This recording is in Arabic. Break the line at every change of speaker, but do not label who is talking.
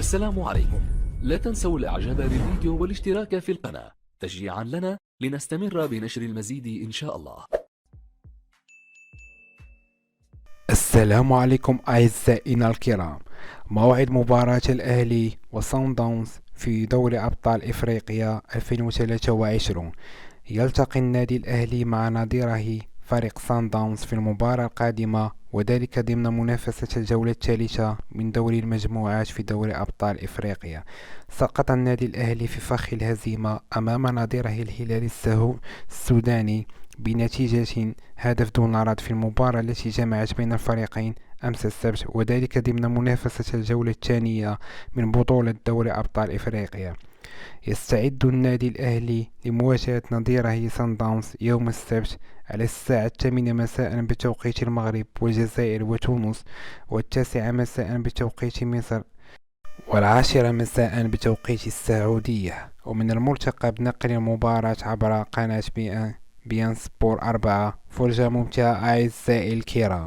السلام عليكم. لا تنسوا الاعجاب بالفيديو والاشتراك في القناة تشجيعا لنا لنستمر بنشر المزيد إن شاء الله.
السلام عليكم أعزائنا الكرام. موعد مباراة الأهلي وصن داونز في دوري أبطال إفريقيا 2023. يلتقي النادي الأهلي مع نظيره فريق صن داونز في المباراة القادمة، وذلك ضمن منافسة الجولة الثالثة من دوري المجموعات في دوري أبطال إفريقيا. سقط النادي الأهلي في فخ الهزيمة أمام نظيره الهلال السوداني بنتيجة هدف دون رد في المباراة التي جمعت بين الفريقين أمس السبت، وذلك ضمن منافسة الجولة الثانية من بطولة دوري أبطال إفريقيا. يستعد النادي الأهلي لمواجهة نظيره صن داونز يوم السبت على الساعة 8 مساء بتوقيت المغرب والجزائر وتونس، والتاسعة مساء بتوقيت مصر، والعاشرة مساء بتوقيت السعودية. ومن المرتقب نقل المباراة عبر قناة بي ان سبور 4. فرجة ممتعة أعزائي الكرام.